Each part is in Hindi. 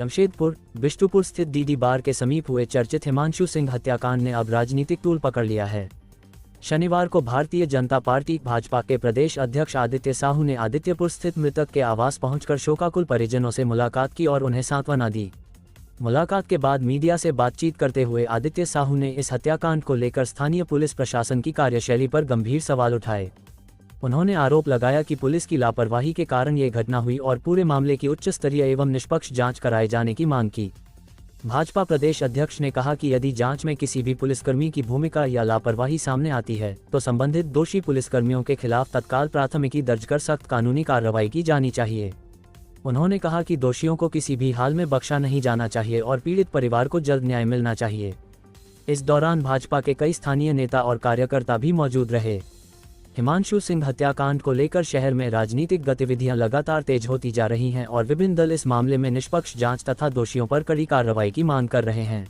जमशेदपुर बिष्टुपुर स्थित डीडी बार के समीप हुए चर्चित हिमांशु सिंह हत्याकांड ने अब राजनीतिक तूल पकड़ लिया है। शनिवार को भारतीय जनता पार्टी भाजपा के प्रदेश अध्यक्ष आदित्य साहू ने आदित्यपुर स्थित मृतक के आवास पहुंचकर शोकाकुल परिजनों से मुलाकात की और उन्हें सांत्वना दी। मुलाकात के बाद मीडिया से बातचीत करते हुए आदित्य साहू ने इस हत्याकांड को लेकर स्थानीय पुलिस प्रशासन की कार्यशैली पर गंभीर सवाल उठाए। उन्होंने आरोप लगाया कि पुलिस की लापरवाही के कारण ये घटना हुई और पूरे मामले की उच्च स्तरीय एवं निष्पक्ष जांच कराए जाने की मांग की। भाजपा प्रदेश अध्यक्ष ने कहा कि यदि जांच में किसी भी पुलिसकर्मी की भूमिका या लापरवाही सामने आती है तो संबंधित दोषी पुलिसकर्मियों के खिलाफ तत्काल प्राथमिकी दर्ज कर सख्त कानूनी कार्रवाई की जानी चाहिए। उन्होंने कहा कि दोषियों को किसी भी हाल में बख्शा नहीं जाना चाहिए और पीड़ित परिवार को जल्द न्याय मिलना चाहिए। इस दौरान भाजपा के कई स्थानीय नेता और कार्यकर्ता भी मौजूद रहे। हिमांशु सिंह हत्याकांड को लेकर शहर में राजनीतिक गतिविधियां लगातार तेज होती जा रही हैं और विभिन्न दल इस मामले में निष्पक्ष जांच तथा दोषियों पर कड़ी कार्रवाई की मांग कर रहे हैं।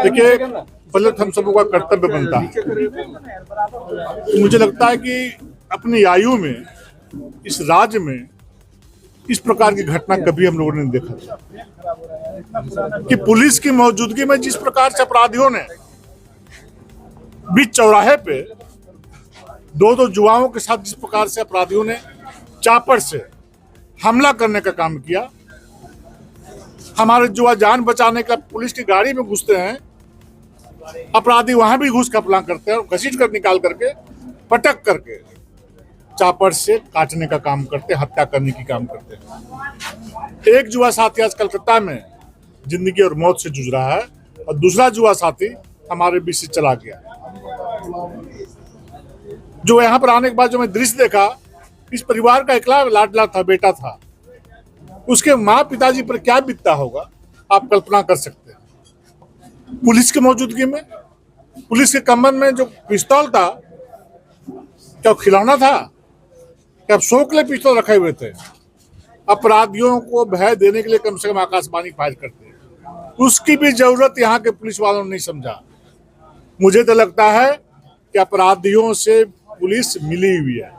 देखिए, पहले हम सबों का कर्तव्य बनता है। तो मुझे लगता है कि अपनी आयु में इस राज्य में इस प्रकार की घटना कभी हम लोगों ने नहीं देखा कि पुलिस की मौजूदगी में जिस प्रकार से अपराधियों ने बीच चौराहे पे दो युवाओं के साथ जिस प्रकार से अपराधियों ने चापड़ से हमला करने का काम किया। हमारे युवा जान बचाने का पुलिस की गाड़ी में घुसते हैं, अपराधी वहां भी घुस का प्लान करते हैं और घसीट कर निकाल करके पटक करके चापड़ से काटने का काम करते, हत्या करने की काम करते हैं। एक युवा साथी आज कलकत्ता में जिंदगी और मौत से जूझ रहा है और दूसरा युवा साथी हमारे बीच से चला गया। जो यहाँ पर आने के बाद जो मैं दृश्य देखा, इस परिवार का इकला लाडला था, बेटा था, उसके माँ पिताजी पर क्या बीतता होगा आप कल्पना कर सकते हैं। पुलिस की मौजूदगी में, पुलिस के कमर में जो पिस्तौल था, क्या खिलौना था? क्या शो के लिए पिस्तौल रखे हुए थे? अपराधियों को भय देने के लिए कम से कम आकाशवाणी फायर करते हैं। उसकी भी जरूरत यहाँ के पुलिस वालों ने नहीं समझा। मुझे तो लगता है कि अपराधियों से पुलिस मिली हुई है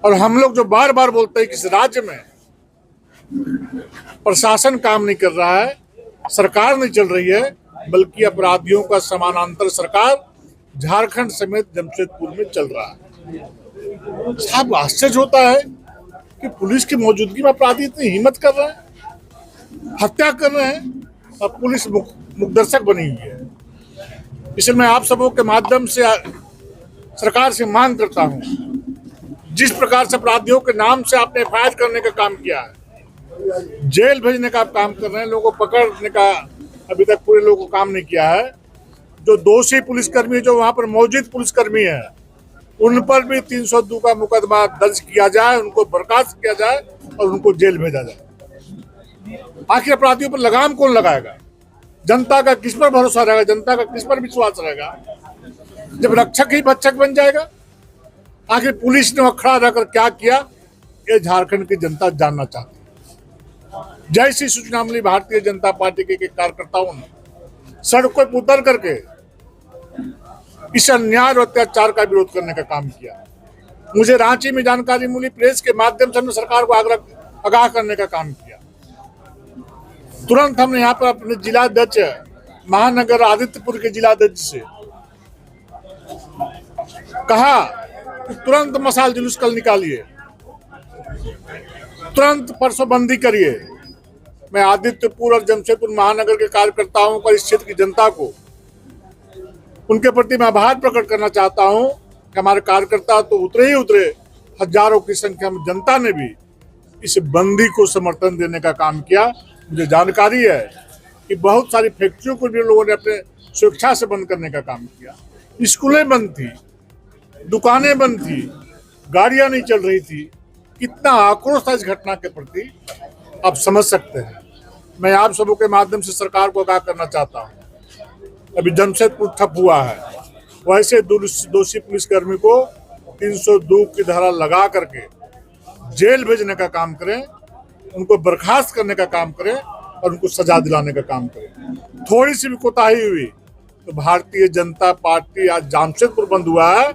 और हम लोग जो बार बार बोलते हैं कि इस राज्य में प्रशासन काम नहीं कर रहा है, सरकार नहीं चल रही है, बल्कि अपराधियों का समानांतर सरकार झारखंड समेत जमशेदपुर में चल रहा है। साहब, आश्चर्य होता है कि पुलिस की मौजूदगी में अपराधी इतनी हिम्मत कर रहे हैं, हत्या कर रहे हैं और पुलिस मुखदर्शक बनी हुई है। इसलिए मैं आप सबों के माध्यम से सरकार से मांग करता हूं, जिस प्रकार से अपराधियों के नाम से आपने एफआईआर करने का काम किया है, जेल भेजने का आप काम कर रहे हैं, लोगों को पकड़ने का अभी तक पूरे लोगों को काम नहीं किया है। जो दोषी पुलिसकर्मी, जो वहां पर मौजूद पुलिसकर्मी है, उन पर भी 302 का मुकदमा दर्ज किया जाए, उनको बर्खास्त किया जाए और उनको जेल भेजा जाए। आखिर अपराधियों पर लगाम कौन लगाएगा? जनता का किस पर भरोसा रहेगा? जनता का किस पर विश्वास रहेगा जब रक्षक ही भक्षक बन जाएगा? आखिर पुलिस ने अखड़ा रहकर क्या किया, ये झारखंड की जनता जानना चाहती है। जैसी सूचना मिली, भारतीय जनता पार्टी के कार्यकर्ताओं ने सड़कों पर उतर करके इस अन्याय और अत्याचार का विरोध करने का काम किया। मुझे रांची में जानकारी मिली, प्रेस के माध्यम से हमने सरकार को आगाह करने का काम किया। तुरंत हमने यहाँ पर अपने जिलाध्यक्ष महानगर आदित्यपुर के जिलाध्यक्ष से कहा कि तुरंत मसाल जुलूस कल निकालिए, तुरंत परसों बंदी करिए। मैं आदित्यपुर और जमशेदपुर महानगर के कार्यकर्ताओं को, इस क्षेत्र की जनता को, उनके प्रति मैं आभार प्रकट करना चाहता हूं कि हमारे कार्यकर्ता तो उतरे ही उतरे, हजारों की संख्या में जनता ने भी इस बंदी को समर्थन देने का काम किया। मुझे जानकारी है कि बहुत सारी फैक्ट्रियों को भी लोगों ने अपने स्वेच्छा से बंद करने का काम किया। स्कूलें बंद थी, दुकानें बंद थी, गाड़ियां नहीं चल रही थी। कितना आक्रोश था इस घटना के प्रति, आप समझ सकते हैं। मैं आप सबों के माध्यम से सरकार को आगाह करना चाहता हूं, अभी जमशेदपुर ठप हुआ है, वैसे दोषी पुलिसकर्मी को 302 की धारा लगा करके जेल भेजने का काम करें, उनको बर्खास्त करने का काम करें और उनको सजा दिलाने का काम करें। थोड़ी सी भी कोताही हुई तो भारतीय जनता पार्टी आज जमशेदपुर बंद हुआ है,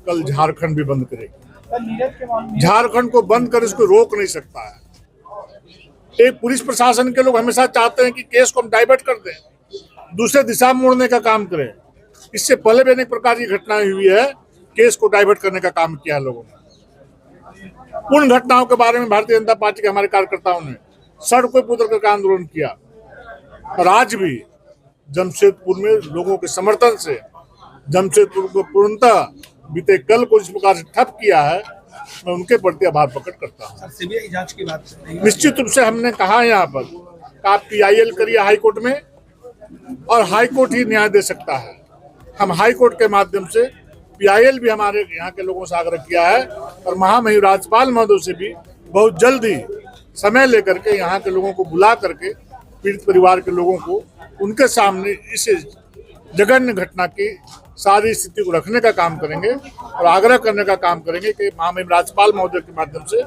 कल झारखंड भी बंद करेगी। झारखंड को बंद कर इसको रोक नहीं सकता है। एक पुलिस प्रशासन के लोग हमेशा चाहते हैं कि केस को हम डाइवर्ट कर दें, दूसरे दिशा में मोड़ने का काम करें। इससे पहले भी अनेक प्रकार की घटनाएं हुई है, केस को डाइवर्ट करने का काम किया है लोगों ने। उन घटनाओं के बारे में भारतीय जनता पार्टी के हमारे कार्यकर्ताओं ने सड़कों पर उतर करके आंदोलन किया, और आज भी जमशेदपुर में लोगों के समर्थन से जमशेदपुर को पूर्णतः बीते कल को इस प्रकार से ठप किया है, मैं उनके प्रति आभार प्रकट करता हूँ। सीबीआई जांच की बात निश्चित रूप से हमने कहा यहाँ पर आप PIL करिए हाई कोर्ट में, और हाई कोर्ट ही न्याय दे सकता है। हम हाई कोर्ट के माध्यम से PIL भी हमारे यहाँ के लोगों से आग्रह किया है, और महामहिम राज्यपाल महोदय से भी बहुत जल्दी समय लेकर के यहाँ के लोगों को बुला करके पीड़ित परिवार के लोगों को उनके सामने इस जघन्य घटना की सारी स्थिति को रखने का काम करेंगे, और आग्रह करने का काम करेंगे कि महामहिम राज्यपाल महोदय के माध्यम से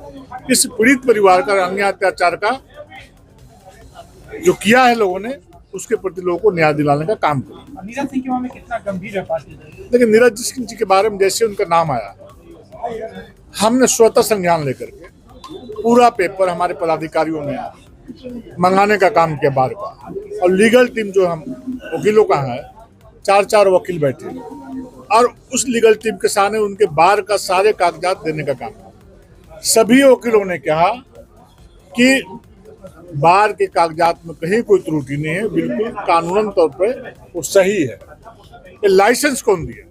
इस पीड़ित परिवार का अन्याय अत्याचार का जो किया है लोगों ने, उसके प्रति लोगों को न्याय दिलाने का काम करें। नीरज सिंह के मामले कितना गंभीर है पार्टी? लेकिन नीरज सिंह जी के बारे में जैसे उनका नाम आया, हमने स्वतः संज्ञान लेकर के पूरा पेपर हमारे पदाधिकारियों ने मंगाने का काम किया बार का, और लीगल टीम जो हम वकीलों का है, 4 वकील बैठे, और उस लीगल टीम के सामने उनके बार का सारे कागजात देने का काम। सभी वकीलों ने कहा कि बार के कागजात में कहीं कोई त्रुटि नहीं है, बिल्कुल कानूनन तौर पर वो सही है। ये लाइसेंस कौन दिया,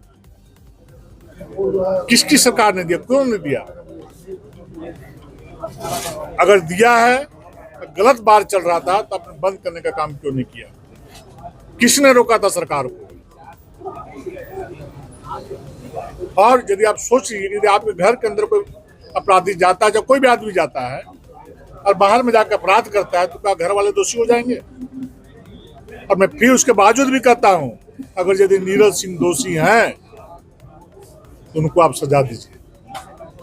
किसकी सरकार ने दिया, क्यों नहीं दिया? अगर दिया है, गलत बार चल रहा था तो आपने बंद करने का काम क्यों नहीं किया? किसने रोका था सरकार को? और यदि आप सोचिए, यदि आपके घर के अंदर कोई अपराधी जाता है, जब कोई भी आदमी जाता है और बाहर में जाकर अपराध करता है, तो क्या घर वाले दोषी हो जाएंगे? और मैं फिर उसके बावजूद भी कहता हूं, अगर यदि नीरज सिंह दोषी हैं तो उनको आप सजा दीजिए,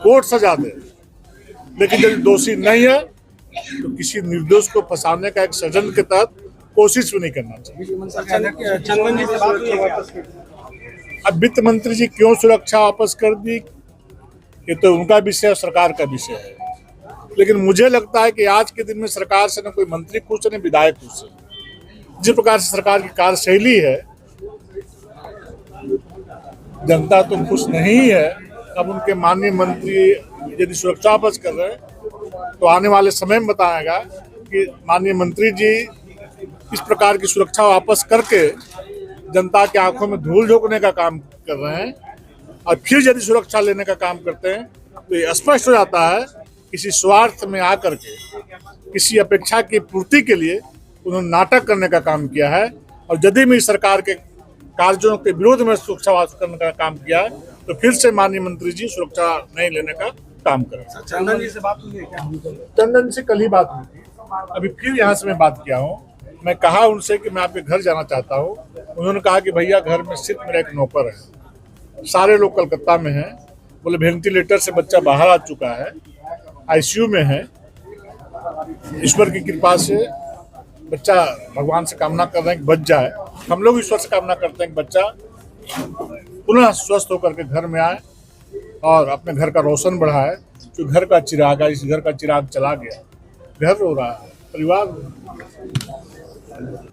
कोर्ट सजा दे। लेकिन यदि दोषी नहीं है तो किसी निर्दोष को फंसाने का एक षड्यंत्र के तहत कोशिश भी नहीं करना चाहिए। अब वित्त मंत्री जी क्यों सुरक्षा वापस कर दी, ये तो उनका विषय है, सरकार का विषय है। लेकिन मुझे लगता है कि आज के दिन में सरकार से न कोई मंत्री खुश है न विधायक खुश है। जिस प्रकार से सरकार की कार्यशैली है, जनता तो खुश नहीं है। अब उनके माननीय मंत्री यदि सुरक्षा वापस कर रहे हैं तो आने वाले समय में बताएगा कि माननीय मंत्री जी इस प्रकार की सुरक्षा वापस करके जनता के आंखों में धूल झोंकने का काम कर रहे हैं, और फिर यदि सुरक्षा लेने का काम करते हैं तो ये स्पष्ट हो जाता है किसी स्वार्थ में आकर के, किसी अपेक्षा की पूर्ति के लिए उन्होंने नाटक करने का काम किया है। और यदि भी सरकार के कार्यों के विरोध में सुरक्षा वापस करने का काम किया है तो फिर से माननीय मंत्री जी सुरक्षा नहीं लेने का काम करें। चंदन जी से बात हुई है क्या? चंदन से कल ही बात हुई थी, अभी फिर यहाँ से मैं बात किया हूँ। मैं कहा उनसे कि मैं आपके घर जाना चाहता हूँ। उन्होंने कहा कि भैया घर में सिर्फ मेरा एक नौकर है, सारे लोग कलकत्ता में हैं। बोले वेंटिलेटर से बच्चा बाहर आ चुका है, ICU में है। ईश्वर की कृपा से बच्चा, भगवान से कामना कर रहे हैं कि बच जाए। हम लोग ईश्वर से कामना करते हैं कि बच्चा पुनः स्वस्थ होकर के घर में आए और अपने घर का रोशन बढ़ाए। जो घर का चिराग है, इस घर का चिराग चला गया, घर रो रहा है, परिवार रो रहा है।